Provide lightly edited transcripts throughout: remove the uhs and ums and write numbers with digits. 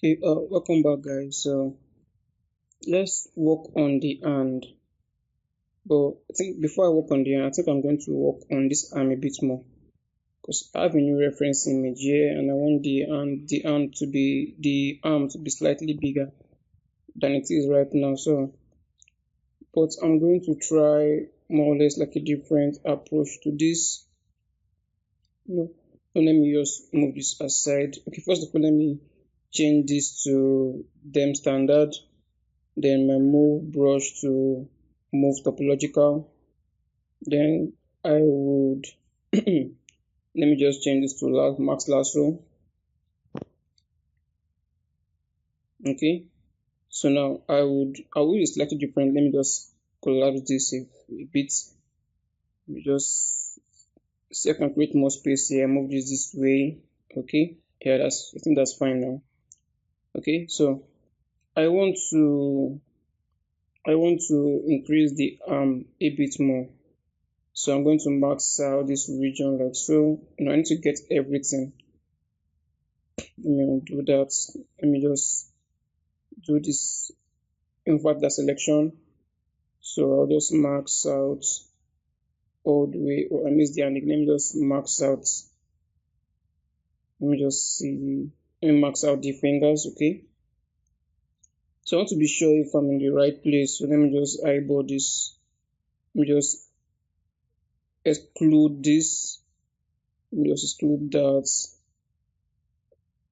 Okay, welcome back, guys. So let's work on the hand. But I think before I work on the hand, I think I'm going to work on this arm a bit more because I have a new reference image here, and I want the arm to be slightly bigger than it is right now. So, but I'm going to try more or less like a different approach to this. So let me just move this aside. Okay, first of all, let me change this to them standard. Then my move brush to move topological. Then I would let me just change this to max lasso. Okay, so now I will use slightly different. Let me just collapse this a bit. Let me just see if I can create more space here. Move this way. Okay, yeah, I think that's fine now. Okay, so I want to increase the arm a bit more. So I'm going to max out this region like so. I need to get everything. Let me do that. Let me just do this, invert that selection. So I'll just max out all the way, or I missed the ending. Let me just max out. Let me just see. Let me max out the fingers, okay? So I want to be sure if I'm in the right place. So let me just eyeball this. Let me just exclude this. Let me just exclude that.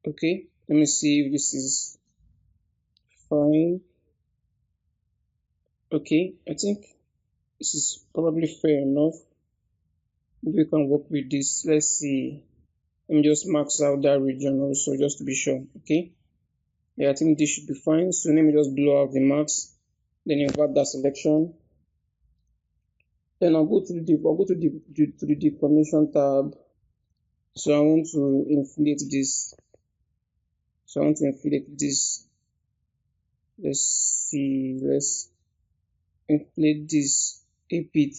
Okay, let me see if this is fine. Okay, I think this is probably fair enough. We can work with this. Let's see. Let me just max out that region also just to be sure. Okay, yeah, I think this should be fine. So let me just blow out the max, then invert that selection. Then I'll go to the deformation tab. So I want to inflate this. Let's see, let's inflate this a bit.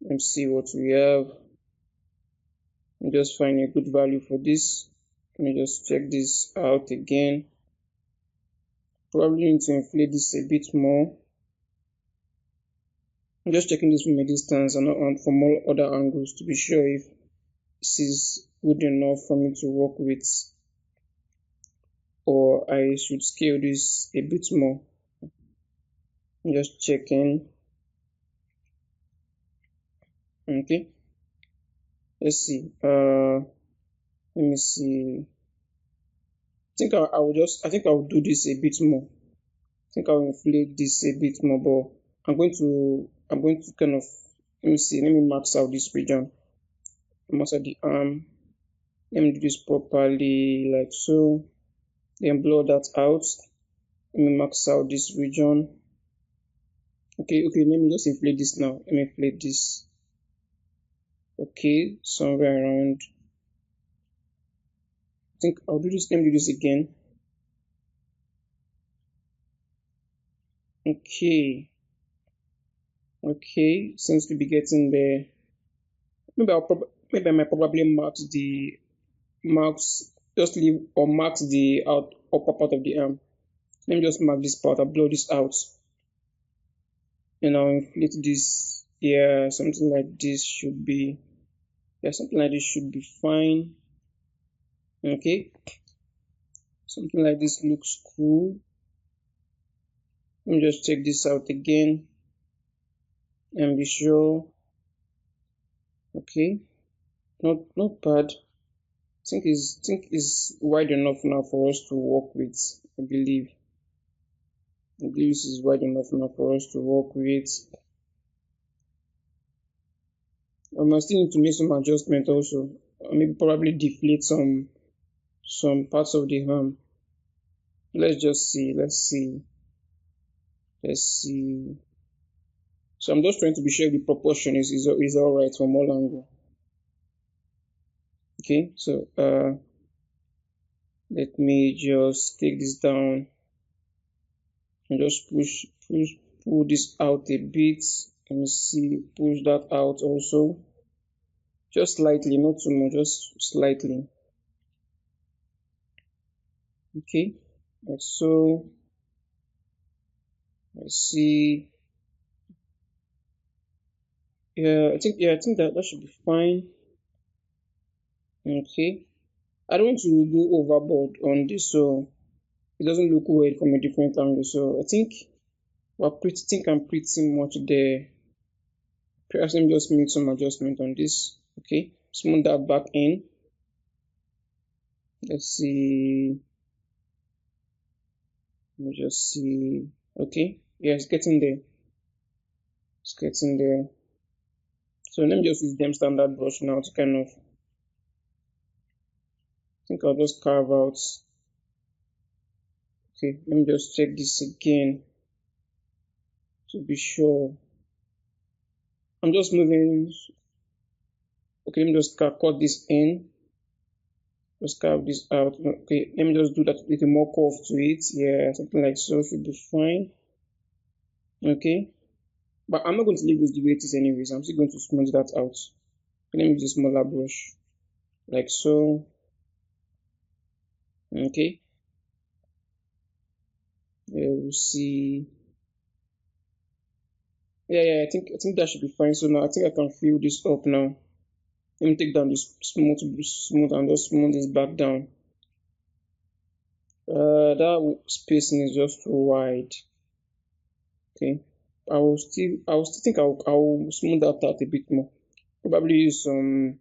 Let's see what we have. Just find a good value for this. Let me just check this out again. Probably need to inflate this a bit more. I'm just checking this from a distance and from all other angles to be sure if this is good enough for me to work with, or I should scale this a bit more. I'm just checking. Okay, let's see. Let me see. I think I will do this a bit more. I think I'll inflate this a bit more, but I'm going to kind of, let me max out this region. Max out the arm. Let me do this properly like so. Then blow that out. Let me max out this region. Okay, let me just inflate this now. Let me inflate this. Okay, somewhere around. I think I'll do this. Let me do this again. Okay, seems to be getting there. Maybe I might probably just leave or max the upper part of the arm. Let me just mark this part. I'll blow this out. And I'll inflate this. Yeah, something like this should be. Yeah, something like this should be fine. Okay. Something like this looks cool. Let me just check this out again and be sure. Okay. Not bad. I think is wide enough now for us to work with. I believe this is wide enough now for us to work with. I must still need to make some adjustment also. Maybe probably deflate some parts of the arm. Let's just see. Let's see. So I'm just trying to be sure the proportion is all right from all angles. Okay, so let me just take this down and just pull this out a bit. Let me see, push that out also. Just slightly, not too much, just slightly. Okay, like so. Let's see. I think that should be fine. Okay. I don't want to go overboard on this, so it doesn't look weird from a different angle. So I think I'm pretty much there. Perhaps let me just make some adjustment on this. Okay, smooth that back in. Let's see. Let me just see. Okay, yeah, it's getting there. It's getting there. So let me just use them standard brush now to kind of. I think I'll just carve out. Okay, let me just check this again to be sure. I'm just moving. Okay, let me just cut this in. Just carve this out. Okay, let me just do that with a more curve to it. Yeah, something like so should be fine. Okay, but I'm not going to leave this the way it is anyways. I'm still going to smooth that out. Let me use a smaller brush like so. Okay, yeah, we'll see. Yeah, I think that should be fine. So now I think I can fill this up now. Let me take down this smooth and just smooth this back down. That spacing is just too wide. Okay, I will still think I'll smooth that out a bit more. Probably use some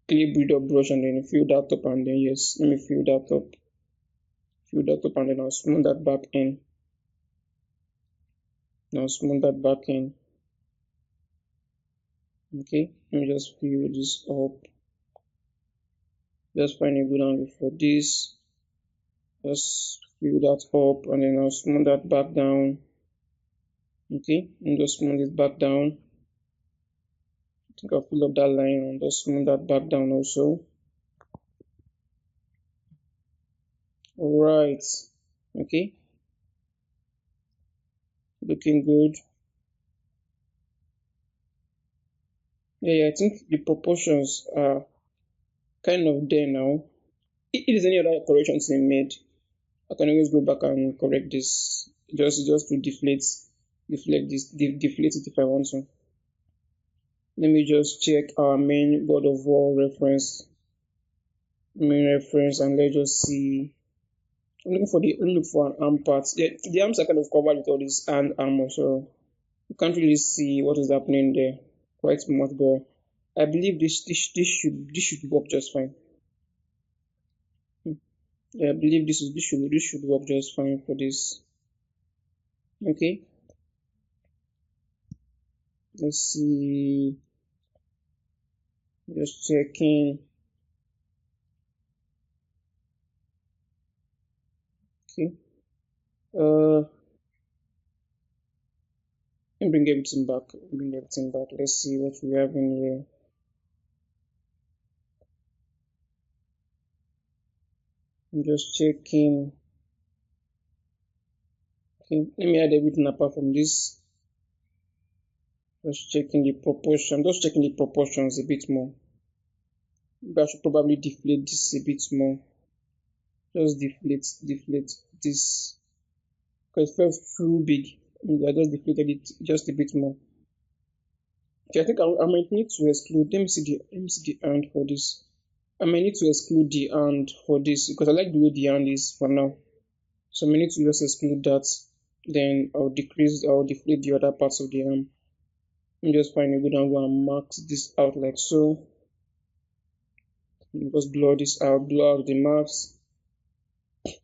clay builder brush and then fill that up and then yes, let me fill that up and then I'll smooth that back in. Now smooth that back in. Okay, let me just fill this up. Just find a good angle for this. Just fill that up and then I'll smooth that back down. Okay, and just smooth it back down. I think I'll fill up that line and just smooth that back down also. Alright, okay, looking good. Yeah, I think the proportions are kind of there now. If there's any other corrections to be made, I can always go back and correct this. Just to deflate it if I want to. Let me just check our main God of War reference, and let's just see. I'm looking for an arm part. The arms are kind of covered with all this hand armor, so you can't really see what is happening there quite much. But I believe this should work just fine. Yeah, I believe this should work just fine for this. Okay, let's see. Just checking. Okay. Uh, and bring everything back. Bring everything back. Let's see what we have in here. I'm just checking. Okay, let me add everything apart from this. Just checking the proportion. Just checking the proportions a bit more. Maybe I should probably deflate this a bit more. Just deflate this. Because it felt too big. I just deflated it just a bit more. Okay, I think I might need to exclude. Let me see the hand for this. I might need to exclude the hand for this because I like the way the hand is for now. So I might need to just exclude that. Then I'll deflate the other parts of the arm. Let me just find a good angle and mark this out like so. Just blur this out, blur out the marks.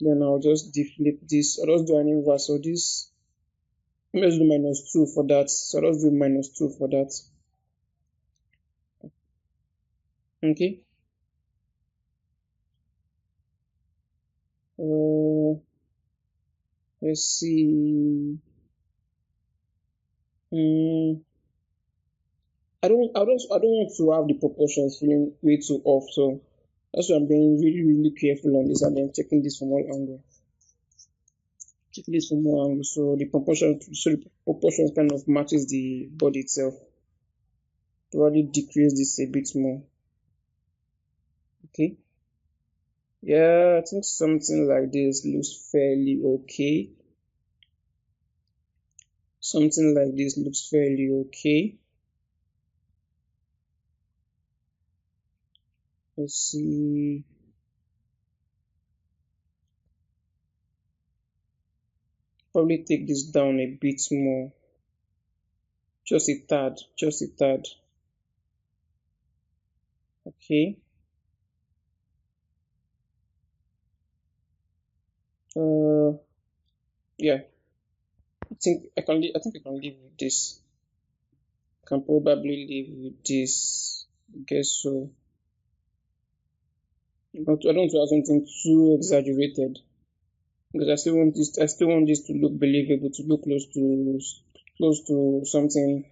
Then I'll just deflate this. I'll just do an inverse of this. Let me just do -2 for that. So I'll just do -2 for that. Okay. Let's see. I don't want to have the proportions feeling way too off. So that's why I'm being really careful on this and then checking this from all angles. Checking this from all angles. So the proportion kind of matches the body itself. Probably decrease this a bit more. Okay. Yeah, I think something like this looks fairly okay. Something like this looks fairly okay. Let's see. Probably take this down a bit more. Just a tad, just a tad. Okay. Uh, yeah. I think I can live with this. Can probably live with this. Guess so. But I don't want to have something too exaggerated because I still want this to look believable, to look close to something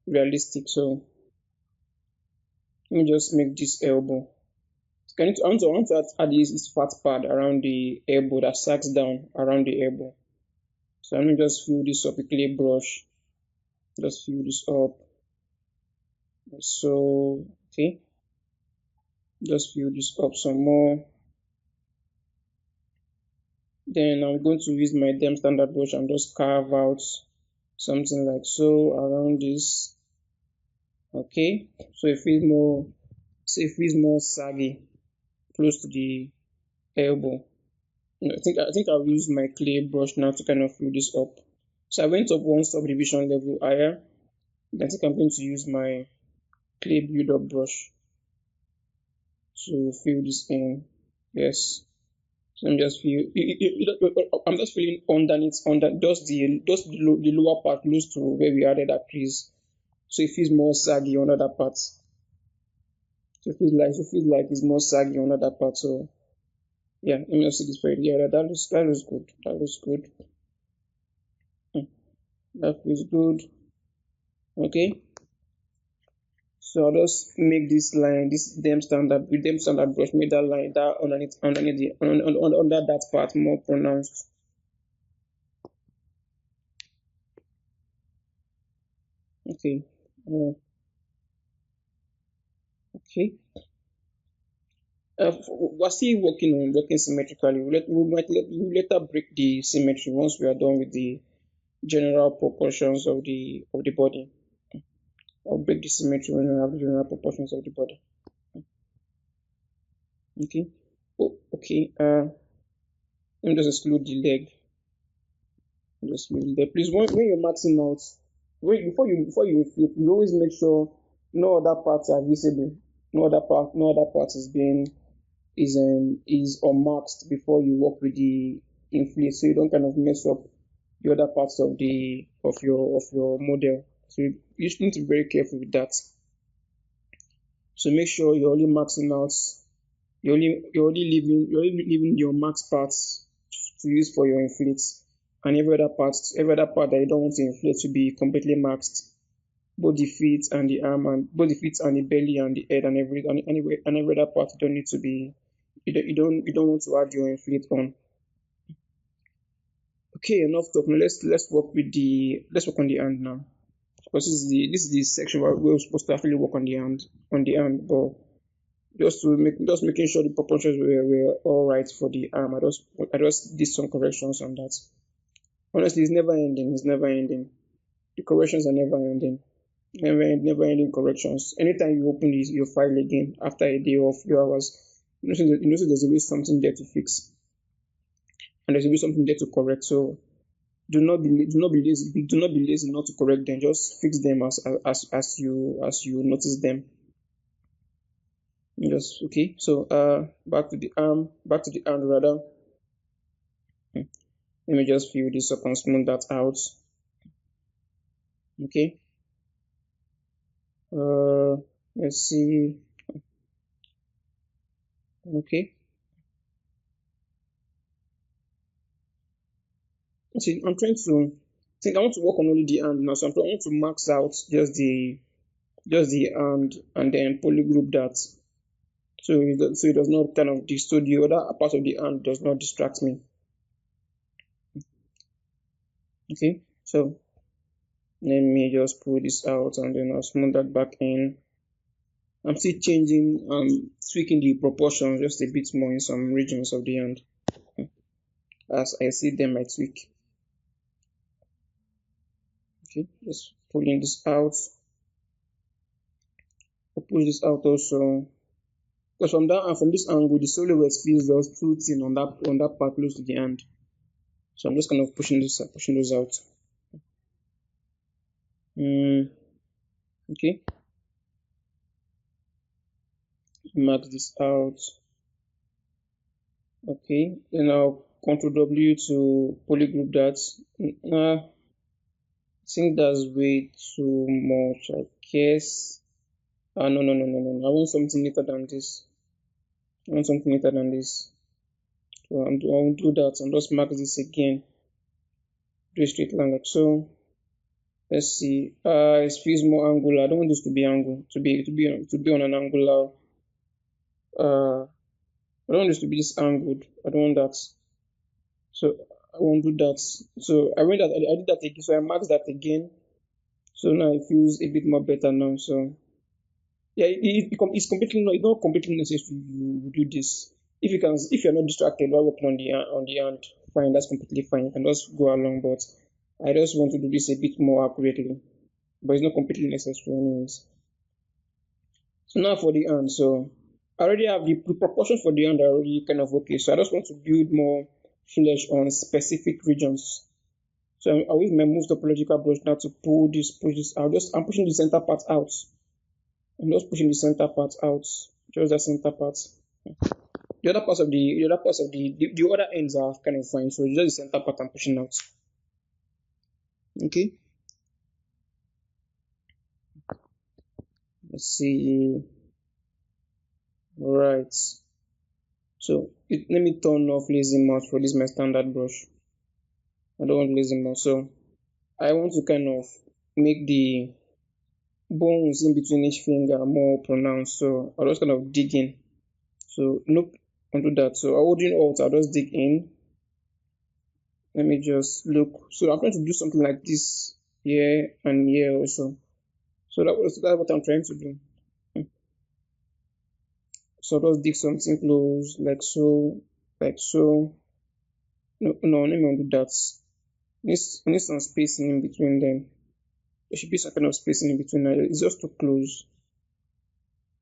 realistic. So let me just make this elbow. I want to add this fat pad around the elbow that sags down around the elbow. So let me just fill this up with clay brush. Just fill this up. So okay, just fill this up some more. Then I'm going to use my Dem standard brush and just carve out something like so around this. Okay, so it feels more saggy, close to the elbow. I think I'll use my clay brush now to kind of fill this up. So I went up one subdivision level higher. I think I'm going to use my clay build up brush to fill this in. Yes. So I'm just feel. I'm just feeling underneath, the lower part close to where we added that crease. So it feels more saggy on that part. So it feels like it's more saggy on that part. So yeah, let me just see this for you. Yeah, that looks good. That looks good. That feels good. Okay. So I'll just make this line, this them standard brush, make that line that underneath under that part more pronounced. Okay. Uh, okay. We're still working symmetrically. We'll later break the symmetry once we are done with the general proportions of the body. I'll break the symmetry when we have the general proportions of the body. Okay. Oh, okay. Let me just exclude the leg. Just leave it there. Please, when you're maxing out, before you flip, you always make sure no other parts are visible. No other part is unmasked before you work with the inflate, so you don't kind of mess up the other parts of your model. So you just need to be very careful with that. So make sure you're only maxing out. You're only leaving your max parts to use for your inflates, and every other part that you don't want to inflate to be completely maxed. Both the feet and the arm, and both the feet and the belly and the head, and every other part you don't need to be. You don't want to add your inflate on. Okay, enough talk. Now let's work on the hand now. Because this is the section where we're supposed to actually work on the hand, but just making sure the proportions were all right for the arm. I just did some corrections on that. Honestly, it's never ending. It's never ending. The corrections are never ending. Never ending corrections. Anytime you open your file again after a day or a few hours, you know there's always something there to fix, and there's always something there to correct. So do not be lazy not to correct them. Just fix them as you notice them. Just okay. So back to the arm rather. Let me just fill this up and smooth that out. Okay. Uh, let's see. Okay. See, I'm trying to think. I want to work on only the hand now, so I want to max out just the hand and then polygroup that, so it does not kind of distort the other part of the hand, does not distract me. Okay. So let me just pull this out and then I'll smooth that back in. I'm still changing, tweaking the proportion just a bit more in some regions of the hand. As I see them, I tweak. Okay, just pulling this out. I'll pull this out also. Because from that and from this angle, the silhouette feels just too thin on that part close to the hand. So I'm just kind of pushing those out. Okay, mark this out. Okay, then I'll Ctrl W to polygroup that. I think that's way too much, I guess. No. I want something neater than this. I want something neater than this. So I'll do that and just mark this again. Do a straight line like so. Let's see. It feels more angular. I don't want this to be angle to be on an angular. I don't want this to be this angled. I don't want that. So I won't do that. So I went that I did that again. So I marked that again. So now it feels a bit more better now. So yeah, it's not completely necessary to do this. If you're not distracted while working on the hand, fine, that's completely fine. You can just go along, but I just want to do this a bit more accurately. But it's not completely necessary anyways. So now for the hand, so I already have the proportion for the hand are already kind of okay. So I just want to build more flesh on specific regions. So I'll use my move topological brush now to push this out. I'm pushing the center part out. I'm just pushing the center part out. Just the center part. The other ends are kind of fine. So just the center part I'm pushing out. Okay. Let's see. Right. So let me turn off lazy mouth for this my standard brush. I don't want lazy mouth. So I want to kind of make the bones in between each finger more pronounced. So I'll just kind of dig in. So nope, I'll do that. So holding Alt, I'll just dig in. Let me just look. So I'm trying to do something like this here and here also. So that's what I'm trying to do. So I'll just dig something close like so, like so. No, let me undo that. Need some spacing in between them. There should be some kind of spacing in between. It's just too close.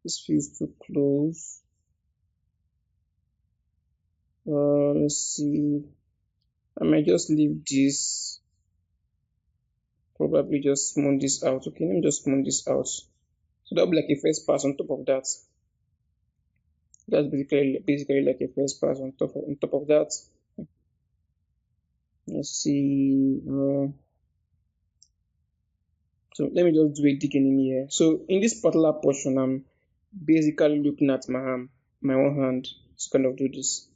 This feels too close. Let's see. I might just leave this. Probably just smooth this out. Okay, let me just smooth this out. So that'll be like a first pass on top of that. That's basically like a first pass on top of that. Let's see. So let me just do a digging in here. So in this particular portion, I'm basically looking at my own hand to kind of do this.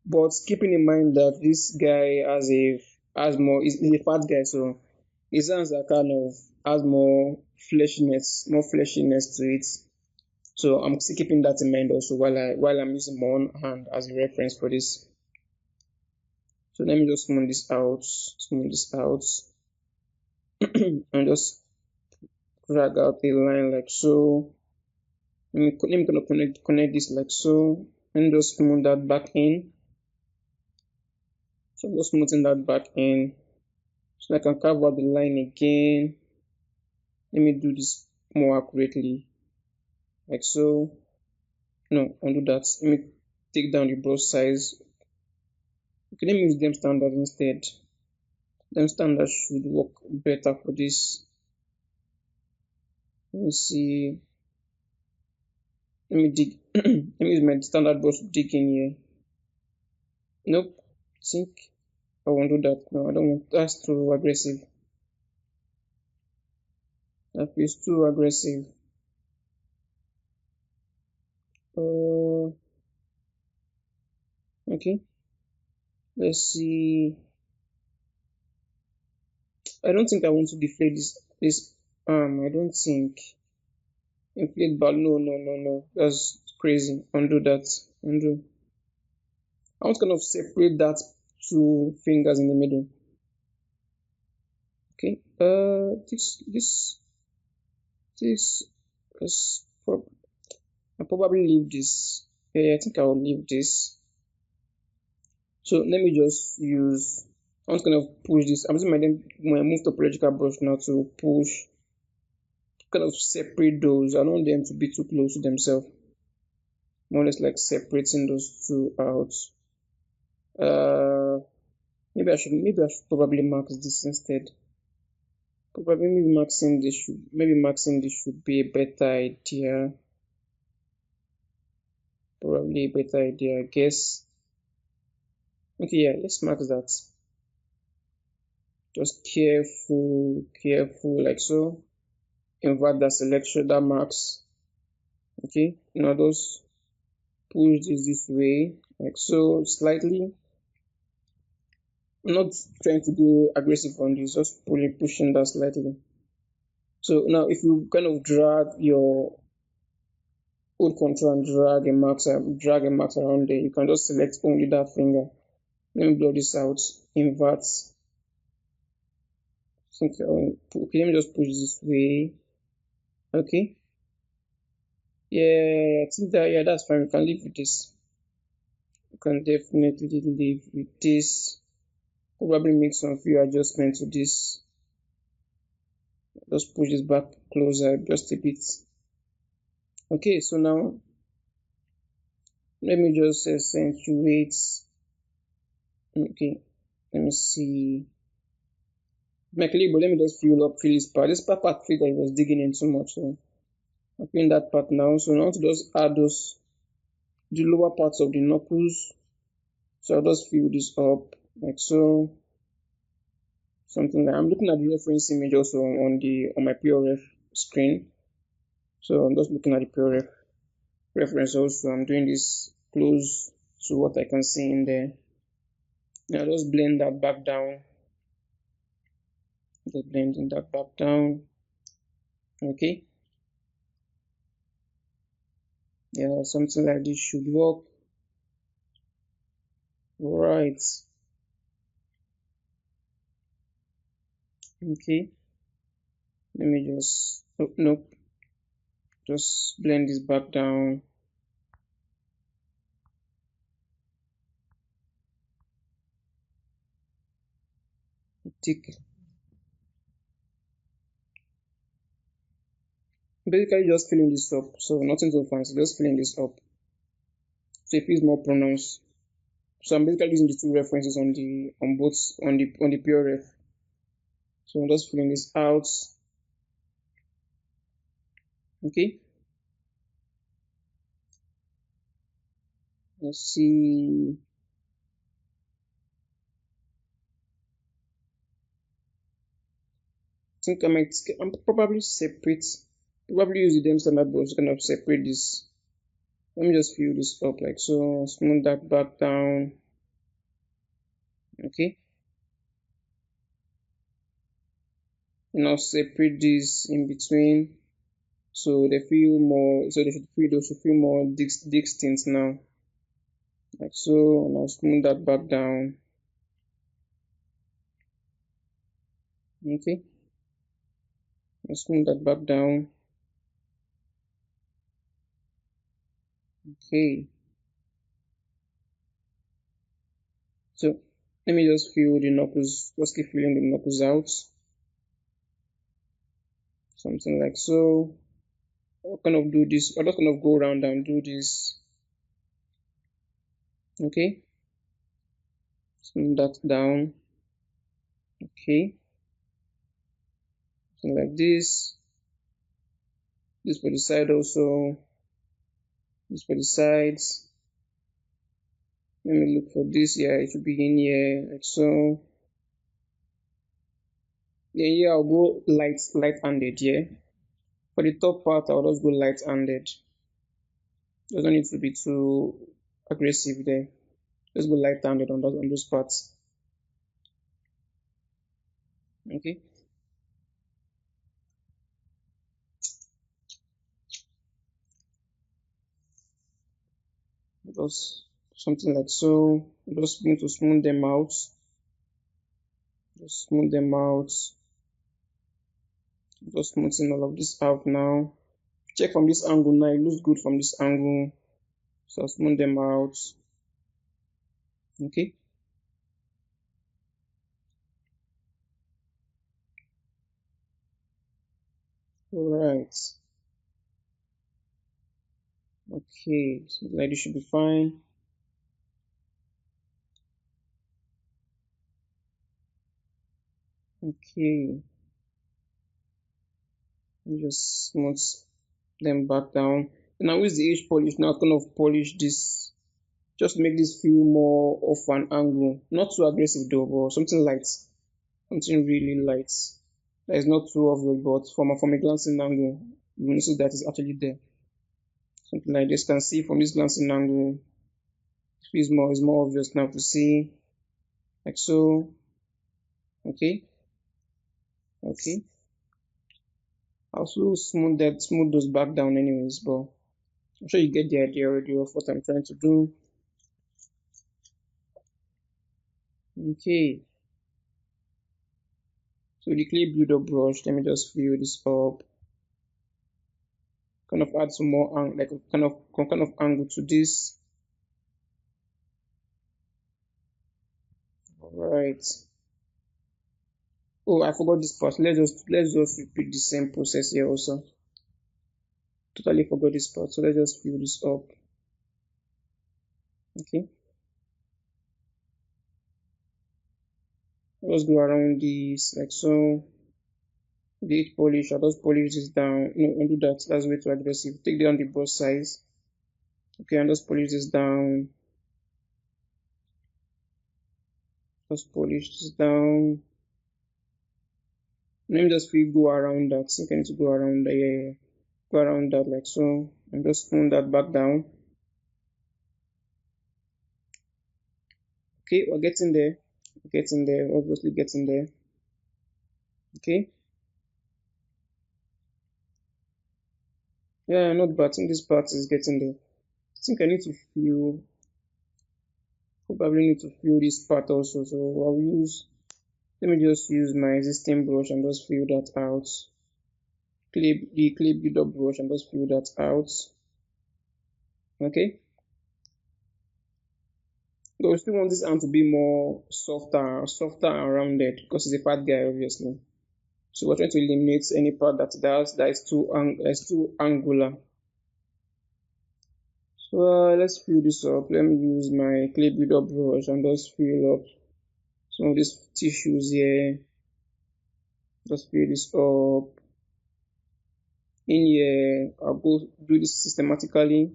But keeping in mind that this guy has more is a fat guy, so his hands are kind of has more fleshiness to it. So I'm still keeping that in mind also while I'm using my own hand as a reference for this. So let me just smooth this out, and just drag out a line like so. Let me connect this like so, and just smooth that back in. So I'm just smoothing that back in, so I can carve out the line again. Let me do this more accurately, like so. No, undo that. Let me take down the brush size. Okay, let me use them standard instead. Them standard should work better for this. Let me see. Let me dig. Let me use my standard brush to dig in here. Nope. I think I won't do that. No, I don't want. That's too aggressive. That feels too aggressive. Okay. Let's see. I don't think I want to deflate this arm. I don't think. Inflate bar. No. That's crazy. Undo that. Undo. I want to kind of separate that two fingers in the middle. Okay. This is I'll probably leave this. Yeah, I think I'll leave this. So let me just use, I'm just gonna push this. I'm using my move topological brush now to push, kind of separate those. I don't want them to be too close to themselves. More or less like separating those two out. Uh, maybe I should probably mark this instead. Probably maybe maxing this should be a better idea. Probably a better idea, I guess. Okay, yeah, let's mark that. Just careful, like so. Invert that selection, that marks. Okay, now just push this way, like so, slightly. I'm not trying to go aggressive on this, just pushing that slightly. So now if you kind of drag your hold control and drag a marks around there, you can just select only that finger. Let me blow this out, invert. Okay, let me just push this way. Okay. Yeah, I think that, yeah, that's fine. We can live with this. We can definitely live with this. Probably make some few adjustments to this. Just push this back closer just a bit. Okay, so now let me just accentuate. Okay, let me see. My clip, but let me just fill this part. This part feel that I was digging in too much, so I'm putting that part now. So now to just add the lower parts of the knuckles. So I'll just fill this up like so. Something like I'm looking at the reference image also on my PRF screen. So I'm just looking at the PRF reference also. I'm doing this close to what I can see in there. Now just blend that back down. Just blending that back down. Okay. Yeah, something like this should work. Right. Okay. Let me just, oh, nope. Just blend this back down. Tick. Basically just filling this up. So nothing too fancy, just filling this up. So it feels more pronounced. So I'm basically using the two references on the PRF. So I'm just filling this out. Okay. Let's see. I think I'm probably use the dim standard brush to kind of separate this. Let me just fill this up like so, smooth that back down. Okay. Now separate this in between. So they feel more, so they should feel more distinct now. Like so, now smooth that back down. Okay. Now smooth that back down. Okay. So let me just fill the knuckles, just keep filling the knuckles out. Something like so. I'll kind of do this, I'll just kind of go around and do this. Okay. Smooth that down. Okay. Something like this. This for the side also. This for the sides. Let me look for this. Yeah, it should be in here like so. Yeah, I'll go light-handed. Yeah. For the top part, I'll just go light-handed. Doesn't need to be too aggressive there. Just go light-handed on those parts. Okay. Just something like so. Just going to smooth them out. Just smooth them out. Just smoothing all of this out now. Check from this angle now, it looks good from this angle. So I'll smooth them out. Okay. Alright. Okay, so like this should be fine. Okay. Let me just smooth them back down. And now with the edge polish, now kind of polish this just to make this feel more of an angle. Not too aggressive though, but something light. Something really light. That is not too obvious, but from a glancing angle, you will notice that it's actually there. Something like this. You can see from this glancing angle, it's more obvious now to see. Like so. Okay. Okay. Also smooth those back down anyways, but I'm sure you get the idea already of what I'm trying to do. Okay. So the clay builder brush, let me just fill this up. Kind of add some more like a kind of angle to this. Alright. Oh, I forgot this part. Let's just repeat the same process here also. Totally forgot this part. So let's just fill this up. Okay. Let's go around this like so. The polish. I'll just polish this down. No, don't do that. That's way too aggressive. Take down the brush size. Okay, and just polish this down. Just polish this down. Let me just go around that. I think I need to go around there. Yeah, yeah. Go around that like so. And just pull that back down. Okay, we're getting there. Getting there, obviously getting there. Okay. Yeah, not bad. I think this part is getting there. I think I need to fill, probably need to fill this part also. So let me just use my existing brush and just fill that out. The clay builder brush and just fill that out. Okay. But we still want this arm to be more softer and rounded because it's a fat guy, obviously. So we're trying to eliminate any part that is too angular. So let's fill this up. Let me use my clay builder brush and just fill up some of these tissues here. Just fill this up. In here, I'll go do this systematically.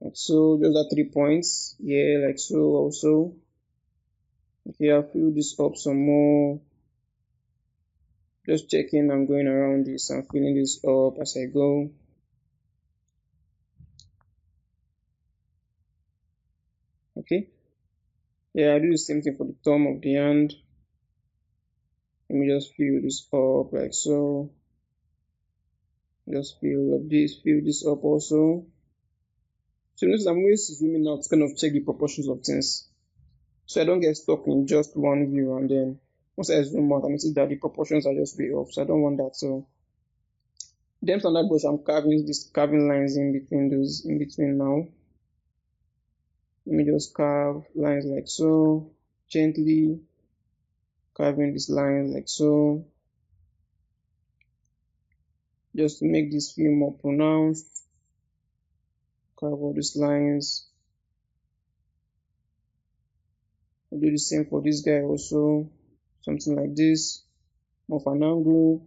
Like so, just at 3 points. Yeah, like so also. Okay, I'll fill this up some more. Just checking and going around this and filling this up as I go. Okay. Yeah, I do the same thing for the thumb of the hand. Let me just fill this up like so. Just fill this up also. So notice I'm always zooming out to kind of check the proportions of things. So I don't get stuck in just one view and then once I zoom out I notice that the proportions are just way off. So I don't want that. So then from that brush I'm carving lines in between now. Let me just carve lines like so, gently carving these lines like so, just to make this feel more pronounced. Carve all these lines. I'll do the same for this guy also, something like this, more of an angle.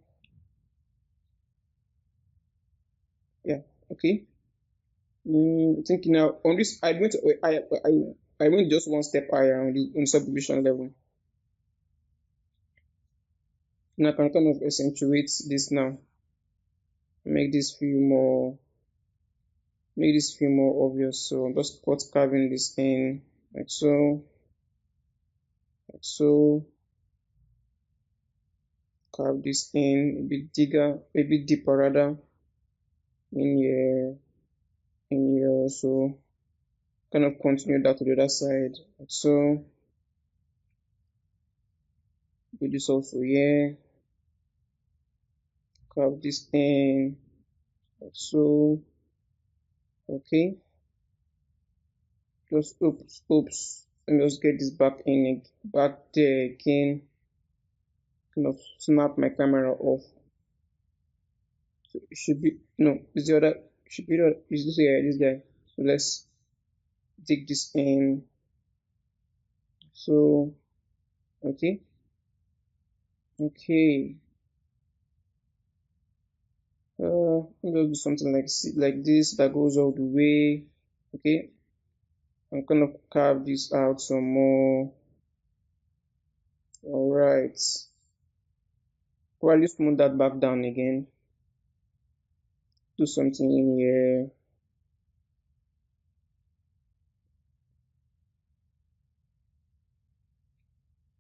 Yeah, okay. Thinking now on this, I went just one step higher on the subdivision level. Now I can kind of accentuate this now, make this feel more obvious. So I'm just carving this in like so, like so. Carve this in a bit deeper rather in here also. Kind of continue that to the other side like so. Do this also here. Carve this in. like so. Okay, just oops. Let me just get this back in, back there again. Kind of snap my camera off. So it should be no, it's the other. Should be the is this guy, this guy. So let's dig this in. So okay, okay. I'm gonna do something like this that goes all the way. Okay, I'm gonna carve this out some more. All right. Probably smooth that back down again. Do something in here.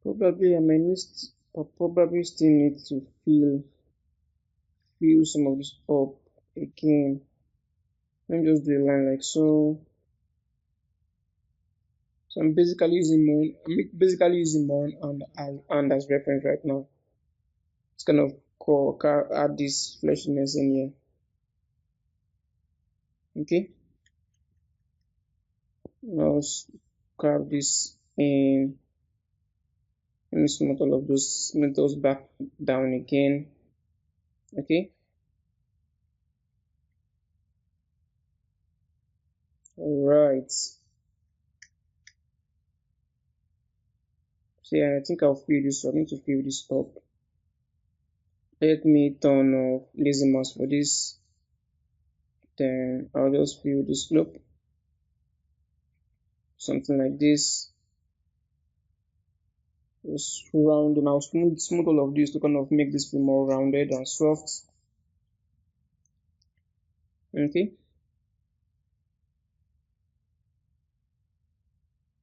Probably I might need, probably still need to fill some of this up again. Let me just do a line like so. So I'm basically using moon. Basically using moon and as reference right now. It's kind of cool. Add this fleshiness in here. Okay. Now carve this in. Let me smooth all of those back down again. Okay. All right. So yeah, I think I'll fill this up. I need to fill this up. Let me turn off lazy mouse for this. Then I'll just fill this loop. Something like this. Just round and I'll smooth all of this to kind of make this feel more rounded and soft. Okay.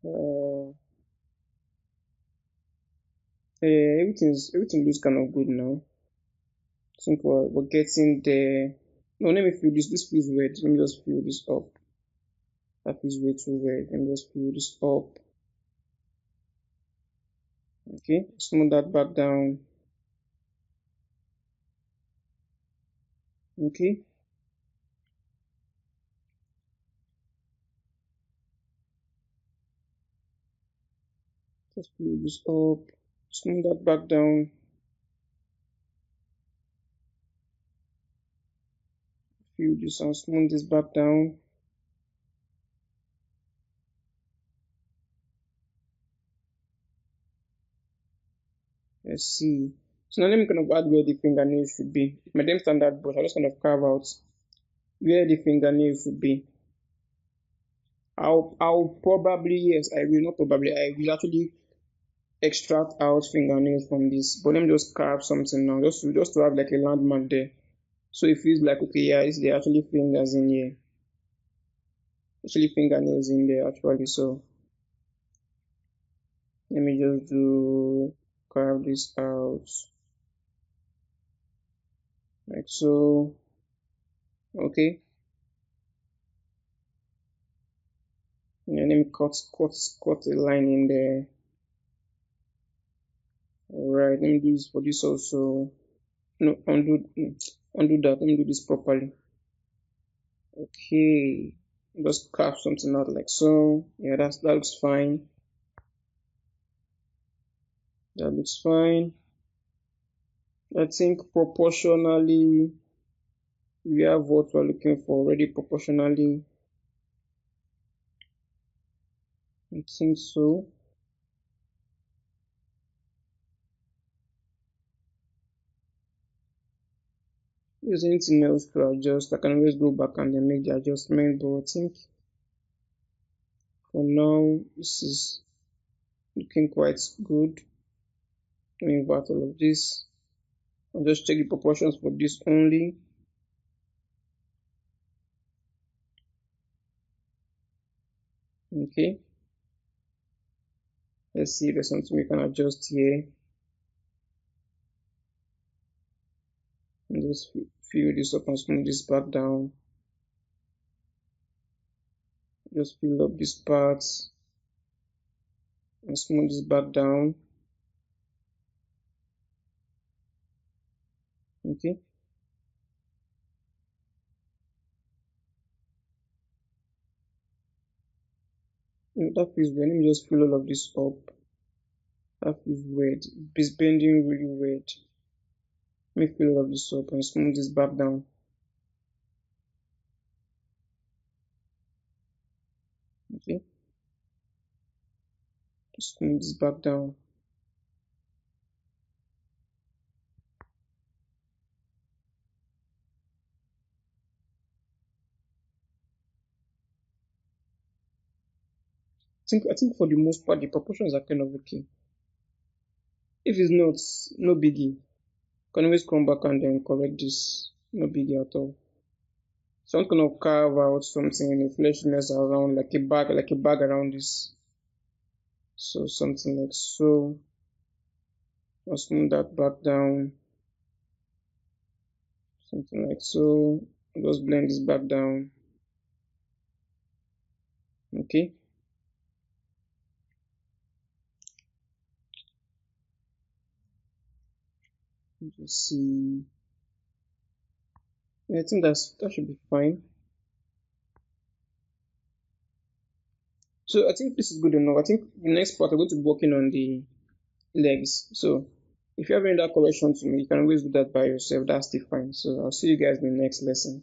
Uh, everything looks kind of good now. I think we're getting there. No, let me fill this. This feels weird. Let me just fill this up. That feels way too weird. Let me just fill this up. Okay, smooth that back down. Okay, just fill this up. Smooth that back down. Fill this and smooth this back down. Let's see. So now let me kind of add where the fingernails should be. My damn standard brush, I just kind of carve out where the fingernail should be. I'll probably, yes, I will not probably, I will actually extract out fingernails from this. But let me just carve something now, just to have like a landmark there. So it feels like, okay, yeah, it's there actually fingers in here. Actually fingernails in there actually. So let me just carve this out. Like so. Okay. And let me cut a line in there. Alright, let me do this for this also. No, undo that. Let me do this properly. Okay. Just carve something out like so. Yeah, that looks fine. That looks fine. I think proportionally we have what we're looking for already proportionally. I think so. If there's anything else to adjust, I can always go back and then make the adjustment. But I think for now, this is looking quite good. Let me invert all of this. I'll just check the proportions for this only. Okay. Let's see if there's something we can adjust here. And just fill this up and smooth this back down. Just fill up this part and smooth this back down. Okay. That feels weird. Let me just fill all of this up. That feels weird. It's bending really weird. Let me fill all of this up and smooth this back down. Okay. Smooth this back down. I think for the most part the proportions are kind of okay. If it's not, no biggie. Can always come back and then correct this. No biggie at all. So I'm gonna carve out something in the fleshiness around like a bag around this. So something like so. I'll smooth that back down. Something like so. Just blend this back down. Okay. Just see. Yeah, I think that should be fine. So I think this is good enough. I think the next part I'm going to be working on the legs. So if you have any other correction to me, you can always do that by yourself. That's still fine. So I'll see you guys in the next lesson.